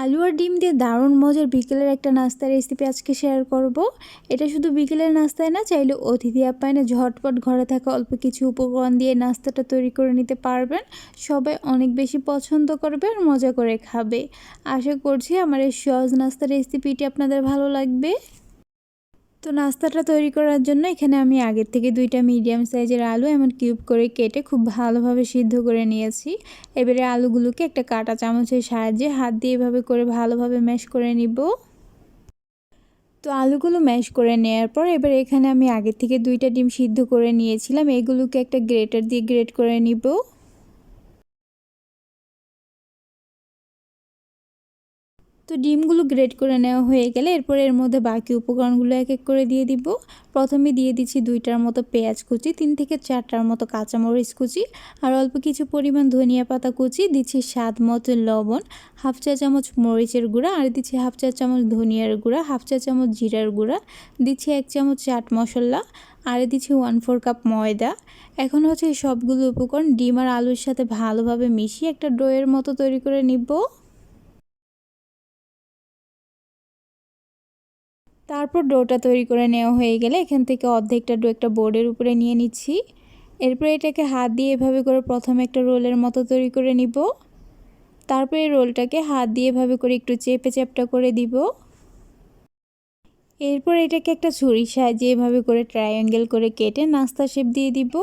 আলু আর ডিম দিয়ে দারুণ মজার বিকেলের একটা নাস্তার রেসিপি আজকে শেয়ার করব। এটা শুধু বিকেলের নাস্তায় না, চাইলে অতিথি আপ্যায়নে ঝটপট ঘরে থাকা অল্প কিছু উপকরণ দিয়ে নাস্তাটা তৈরি করে নিতে পারবেন। সবাই অনেক বেশি পছন্দ করবে আর মজা করে খাবে। আশা করছি আমার এই সহজ নাস্তার রেসিপিটি আপনাদের ভালো লাগবে। তো নাস্তাটা তৈরি করার জন্য এখানে আমি আগের থেকে 2টা মিডিয়াম সাইজের আলু এমন কিউব করে কেটে খুব ভালোভাবে সিদ্ধ করে নিয়েছি। এবারে আলুগুলোকে একটা কাঁটা চামচের সাহায্যে হাত দিয়ে এভাবে করে ভালোভাবে ম্যাশ করে নিব। তো আলুগুলো ম্যাশ করে নেওয়ার পর এবার এখানে আমি আগের থেকে 2টা ডিম সিদ্ধ করে নিয়েছিলাম, এগুলোকে একটা গ্রেটার দিয়ে গ্রেট করে নিব। তো ডিমগুলো গ্রেট করে নেওয়া হয়ে গেলে এরপর এর মধ্যে বাকি উপকরণগুলো এক এক করে দিয়ে দিব। প্রথমে দিয়ে দিচ্ছি 2টার মতো পেঁয়াজ কুচি, 3 থেকে 4টার মতো কাঁচামরিচ কুচি, আর অল্প কিছু পরিমাণ ধনিয়া পাতা কুচি, দিচ্ছি স্বাদ মতো লবণ, হাফ চা চামচ মরিচের গুঁড়া, আর দিচ্ছি হাফ চা চামচ ধনিয়ার গুঁড়া, হাফ চা চামচ জিরার গুঁড়া, দিচ্ছি 1 চামচ চাট মশলা, আর দিচ্ছি 1/4 কাপ ময়দা। এখন হচ্ছে এই সবগুলো উপকরণ ডিম আর আলুর সাথে ভালোভাবে মিশিয়ে একটা ডোয়ের মতো তৈরি করে নিব। তারপর ডোটা তৈরি করে নেওয়া হয়ে গেলে এখান থেকে অর্ধেকটা ডো একটা বোর্ডের উপরে নিয়ে নিচ্ছি। এরপর এটাকে হাত দিয়ে এভাবে করে প্রথমে একটা রোলের মতো তৈরি করে নিব। তারপর এই রোলটাকে হাত দিয়ে এভাবে করে একটু চেপে চ্যাপটা করে দিব। এরপর এটাকে একটা ছুরির সাহায্যে এভাবে করে ট্রায়াঙ্গেল করে কেটে নাস্তা শেপ দিয়ে দিব।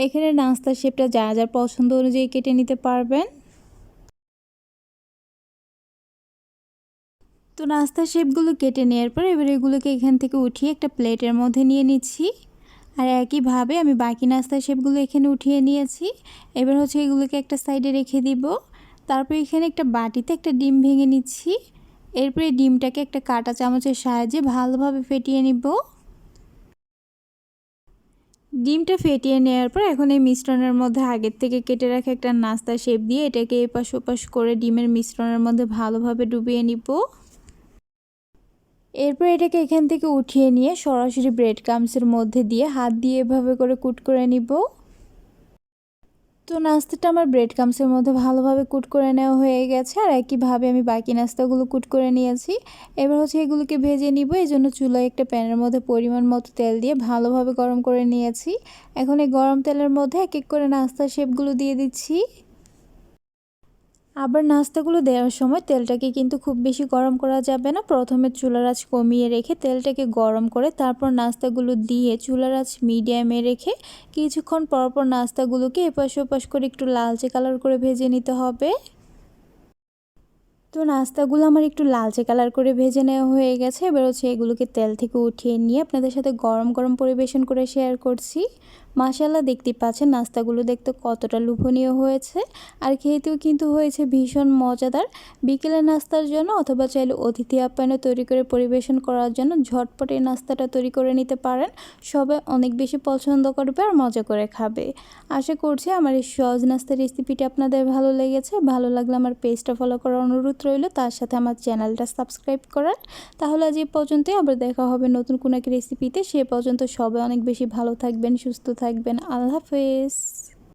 এখানে নাস্তা শেপটা যা যা পছন্দ অনুযায়ী কেটে নিতে পারবেন। তো নাস্তার শেপগুলো কেটে নেওয়ার পর এবার এগুলোকে এখান থেকে উঠিয়ে একটা প্লেটের মধ্যে নিয়ে নিচ্ছি। আর একইভাবে আমি বাকি নাস্তার শেপগুলো এখানে উঠিয়ে নিয়েছি। এবার হচ্ছে এগুলোকে একটা সাইডে রেখে দিব। তারপর এখানে একটা বাটিতে একটা ডিম ভেঙে নিচ্ছি। এরপরে ডিমটাকে একটা কাঁটা চামচের সাহায্যে ভালোভাবে ফেটিয়ে নিব। ডিমটা ফেটিয়ে নেওয়ার পর এখন এই মিশ্রণের মধ্যে আগের থেকে কেটে রাখা একটা নাস্তার শেপ দিয়ে এটাকে এপাশ ওপাশ করে ডিমের মিশ্রণের মধ্যে ভালোভাবে ডুবিয়ে নিব। এরপর এটাকে এখান থেকে উঠিয়ে নিয়ে সরাসরি ব্রেড ক্রাম্বসের মধ্যে দিয়ে হাত দিয়ে এভাবে করে কুট করে নিব। তো নাস্তাটা আমার ব্রেড ক্রাম্বসের মধ্যে ভালোভাবে কুট করে নেওয়া হয়ে গেছে, আর একইভাবে আমি বাকি নাস্তাগুলো কুট করে নিয়েছি। এবার হচ্ছে এগুলোকে ভেজে নিব। এই জন্য চুলায় একটা প্যানের মধ্যে পরিমাণ মতো তেল দিয়ে ভালোভাবে গরম করে নিয়েছি। এখন এই গরম তেলের মধ্যে এক এক করে নাস্তার শেপগুলো দিয়ে দিচ্ছি। আবার নাস্তাগুলো দেওয়ার সময় তেলটাকে কিন্তু খুব বেশি গরম করা যাবে না। প্রথমে চুলার আঁচ কমিয়ে রেখে তেলটাকে গরম করে তারপর নাস্তাগুলো দিয়ে চুলার আঁচ মিডিয়ামে রেখে কিছুক্ষণ পরপর নাস্তাগুলোকে এপাশ ওপাশ করে একটু লালচে কালার করে ভেজে নিতে হবে। তো নাস্তাগুলো আমার একটু লালচে কালার করে ভেজে নেওয়া হয়ে গেছে। এবার হচ্ছে এগুলোকে তেল থেকে উঠিয়ে নিয়ে আপনাদের সাথে গরম গরম পরিবেশন করে শেয়ার করছি। মাশাআল্লাহ, দেখতে পাচ্ছেন নাস্তাগুলো দেখতে কতটা লোভনীয় হয়েছে, আর খেতেও কিন্তু হয়েছে ভীষণ মজাদার। বিকেলের নাস্তার জন্য অথবা চাইলে অতিথি আপ্যায়নে তৈরি করে পরিবেশন করার জন্য ঝটপট এই নাস্তাটা তৈরি করে নিতে পারেন। সবাই অনেক বেশি পছন্দ করবে আর মজা করে খাবে। আশা করছি আমার এই সহজ নাস্তার রেসিপিটি আপনাদের ভালো লেগেছে। ভালো লাগলে আমার পেজটা ফলো করার অনুরোধ রইল, তার সাথে আমার চ্যানেলটা সাবস্ক্রাইব করার। তাহলে আজ এই পর্যন্তই, আবার দেখা হবে নতুন কোনো এক রেসিপিতে। সে পর্যন্ত সবাই অনেক বেশি ভালো থাকবেন, সুস্থ থাকবেন। আল্লাহ হাফেজ।